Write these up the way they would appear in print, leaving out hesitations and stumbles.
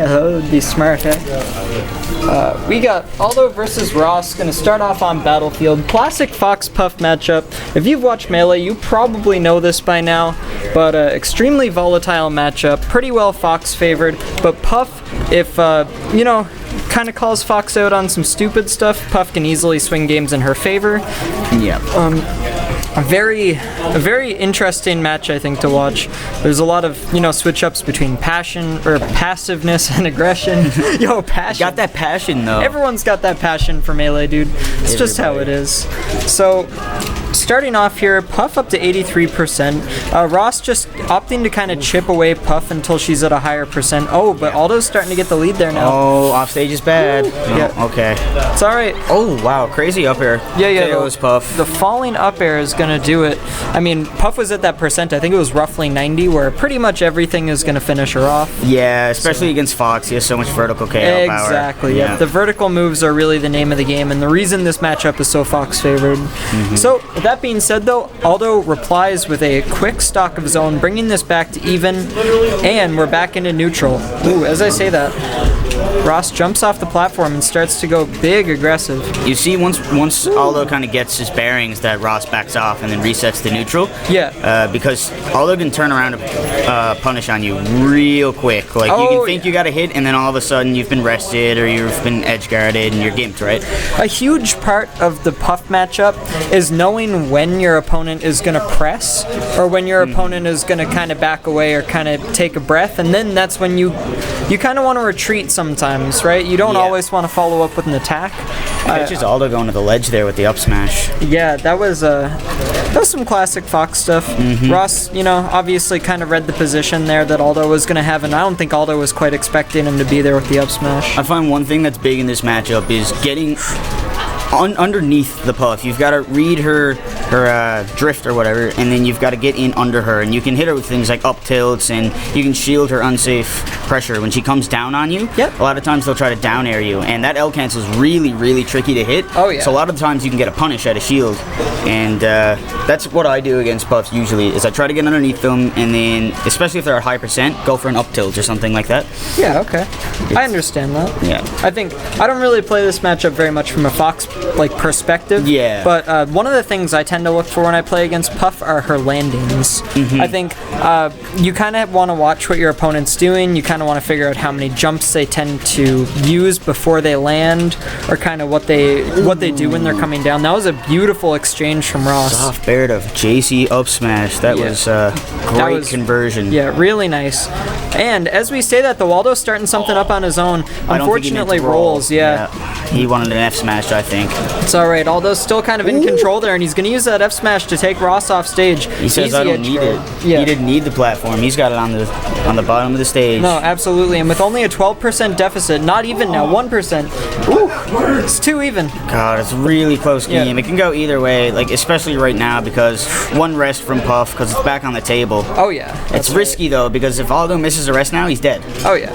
Yeah, that would be smart, eh? We got Aldo versus Ross. Gonna start off on Battlefield. Classic Fox Puff matchup. If you've watched Melee, you probably know this by now, but extremely volatile matchup. Pretty well Fox favored, but Puff, if, kind of calls Fox out on some stupid stuff, Puff can easily swing games in her favor. Yeah. A very interesting match, I think, to watch. There's a lot of, switch ups between passiveness and aggression. Yo, passion. Got that passion, though. Everyone's got that passion for Melee, dude. It's just how it is. So, starting off here, Puff up to 83%. Ross just opting to kind of chip away Puff until she's at a higher percent. Oh, but Aldo's starting to get the lead there now. Oh, offstage is bad. No, yeah. Okay. It's alright. Oh, wow. Crazy up air. Yeah. KO's Puff. The falling up air is going to do it. I mean, Puff was at that percent. I think it was roughly 90, where pretty much everything is going to finish her off. Yeah, especially against Fox. He has so much vertical KO power. Exactly, yeah. The vertical moves are really the name of the game, and the reason this matchup is so Fox favored. So, with that being said, though, Aldo replies with a quick stock of zone, bringing this back to even, and we're back into neutral. Ooh, as I say that, Ross jumps off the platform and starts to go big aggressive. You see, once Aldo kind of gets his bearings, that Ross backs off and then resets to neutral. Yeah. Because Aldo can turn around and punish on you real quick. Like, you can think you got a hit, and then all of a sudden you've been rested or you've been edge guarded and you're gimped, right? A huge part of the Puff matchup is knowing when your opponent is going to press or when your opponent is going to kind of back away or kind of take a breath, and then that's when you kind of want to retreat sometimes, right? You don't always want to follow up with an attack. It's just Aldo going to the ledge there with the up smash. Yeah, that was some classic Fox stuff. Ross, obviously kind of read the position there that Aldo was going to have, and I don't think Aldo was quite expecting him to be there with the up smash. I find one thing that's big in this matchup is getting underneath the Puff. You've got to read her drift or whatever, and then you've got to get in under her, and you can hit her with things like up tilts, and you can shield her unsafe pressure when she comes down on you. Yep. A lot of times they'll try to down air you, and that L cancel is really, really tricky to hit. Oh yeah. So a lot of the times you can get a punish at a shield, and that's what I do against Puffs usually, is I try to get underneath them, and then, especially if they're at high percent, go for an up tilt or something like that. Yeah, okay. I understand that. Yeah. I don't really play this matchup very much from a Fox perspective. Yeah. But one of the things I tend to look for when I play against Puff are her landings. I think you kind of want to watch what your opponent's doing. You kind of want to figure out how many jumps they tend to use before they land, or kind of what they do when they're coming down. That was a beautiful exchange from Ross. Soft bair to JC up smash. That was great conversion. Yeah, really nice. And as we say that, the Waldo's starting something up on his own. Unfortunately, rolls. Yeah. He wanted an F smash, I think. It's alright. Aldo's still kind of in control there, and he's going to use that F smash to take Ross off stage. He says, I don't need it. Yeah. He didn't need the platform. He's got it on the bottom of the stage. No, absolutely. And with only a 12% deficit, not even now, 1%. Ooh, it's too even. God, it's a really close game. It can go either way, like especially right now, because one rest from Puff, because it's back on the table. Oh yeah. It's risky though, because if Aldo misses a rest now, he's dead. Oh yeah,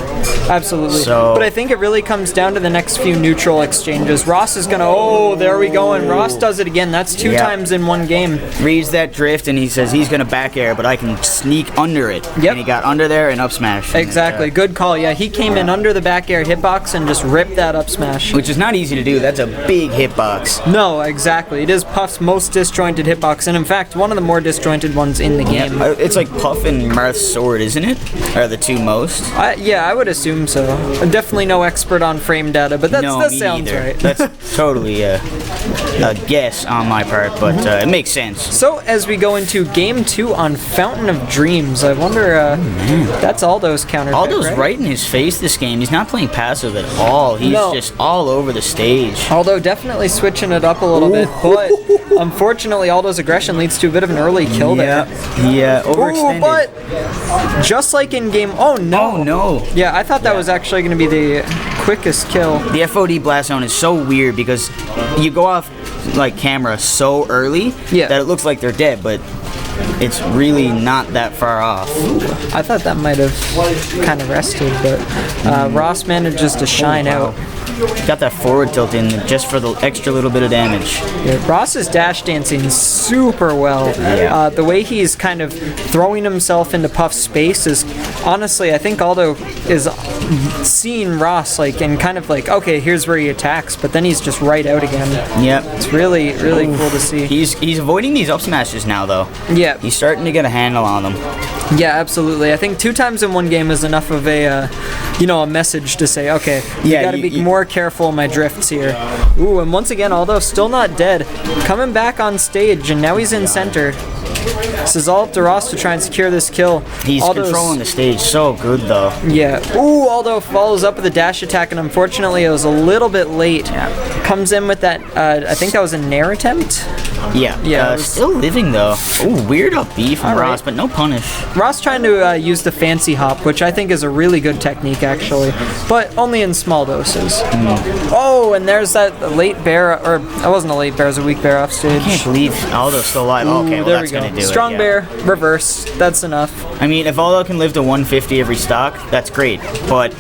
absolutely. But I think it really comes down to the next few neutral exchanges. Ross is gonna, there we go, and Ross does it again. That's two times in one game. Reads that drift, and he says he's gonna back air, but I can sneak under it. Yep. And he got under there and up smash. Exactly, good call. Yeah, he came in under the back air hitbox and just ripped that up smash. Which is not easy to do. That's a big hitbox. No, exactly. It is Puff's most disjointed hitbox, and in fact, one of the more disjointed ones in the game. It's like Puff and Marth's sword, isn't it? Are the two most? Yeah, I would assume so. I'm definitely no expert on frame data, but that sounds right. That's totally a guess on my part, but it makes sense. So, as we go into Game 2 on Fountain of Dreams, I wonder, that's Aldo's counter. Aldo's right in his face this game. He's not playing passive at all. He's just all over the stage. Aldo definitely switching it up a little bit, but unfortunately Aldo's aggression leads to a bit of an early kill there. Yeah, overextended. But just like in game... Oh, no. Oh, no. Yeah, I thought that was actually going to be the quickest kill. The FOD blast zone is so weird because you go off like camera so early that it looks like they're dead, but it's really not that far off. I thought that might have kind of rested, but Ross manages to shine out. got that forward tilt in just for the extra little bit of damage. Yeah, Ross is dash dancing super well. Yeah. The way he's kind of throwing himself into Puff's space is, honestly, I think Aldo is seeing Ross like and kind of like, okay, here's where he attacks, but then he's just right out again. Yep. It's really cool to see. He's avoiding these up smashes now though. Yeah. He's starting to get a handle on them. Yeah, absolutely. I think 2 times in one game is enough of a, a message to say, okay, you gotta be more careful in my drifts here. Ooh, and once again, Aldo still not dead. Coming back on stage, and now he's in center. This is all up to Ross to try and secure this kill. He's controlling the stage so good, though. Yeah. Ooh, Aldo follows up with a dash attack, and unfortunately it was a little bit late. Yeah. Comes in with that, I think that was a nair attempt? Yeah. Yeah. Still living, though. Ooh, weird up B from Ross, but no punish. Ross trying to use the fancy hop, which I think is a really good technique, actually, but only in small doses. Oh, and there's that late bear, or that wasn't a late bear, it was a weak bear off stage. I can't believe Aldo's still alive. Ooh, okay, well, there that's we go. going to do Strong it. bear, reverse, that's enough. I mean, if Aldo can live to 150 every stock, that's great, but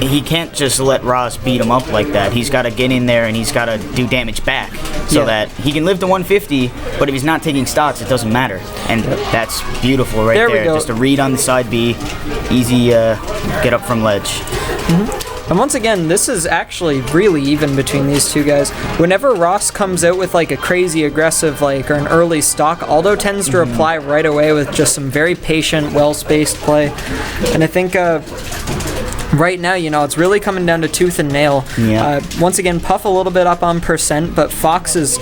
he can't just let Ross beat him up like that. He's got to get in there and he's got to do damage back so that he can live to 150, but if he's not taking stocks, it doesn't matter. And that's beautiful right there. Just a read on the side B, easy get up from ledge. And once again, this is actually really even between these two guys. Whenever Ross comes out with like a crazy aggressive or an early stock, Aldo tends to reply right away with just some very patient, well-spaced play. And I think right now, it's really coming down to tooth and nail. Yeah. Once again, Puff a little bit up on percent, but Fox is,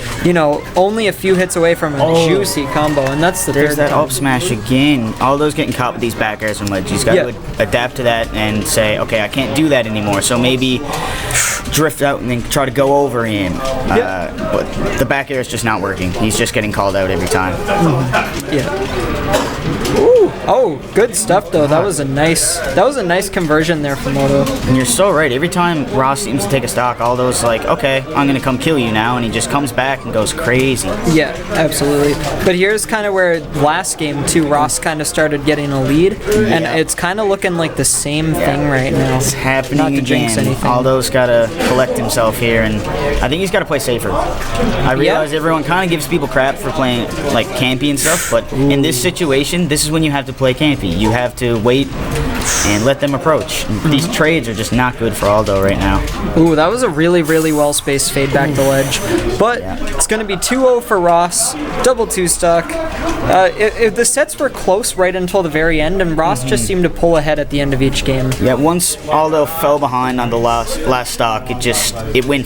only a few hits away from a juicy combo, and that's the There's third that combo. up smash again. Aldo's getting caught with these back airs from ledge. He's got to adapt to that and say, okay, I can't do that anymore, so maybe drift out and then try to go over him. But the back air is just not working. He's just getting called out every time. Ooh, oh, good stuff though. That was a nice conversion there from Aldo. And you're so right. Every time Ross seems to take a stock, Aldo's like, okay, I'm gonna come kill you now, and he just comes back and goes crazy. Yeah, absolutely. But here's kind of where last game too, Ross kind of started getting a lead, and it's kind of looking like the same thing right now. It's happening Not to jinx again. anything. Aldo's gotta collect himself here, and I think he's gotta play safer. I realize everyone kind of gives people crap for playing like campy and stuff, but in this situation, this is when you have to play campy. You have to wait and let them approach. These trades are just not good for Aldo right now. Ooh, that was a really, really well-spaced fade back to ledge. But it's going to be 2-0 for Ross, double 2-stock. If the sets were close right until the very end, and Ross just seemed to pull ahead at the end of each game. Yeah, once Aldo fell behind on the last stock, it went from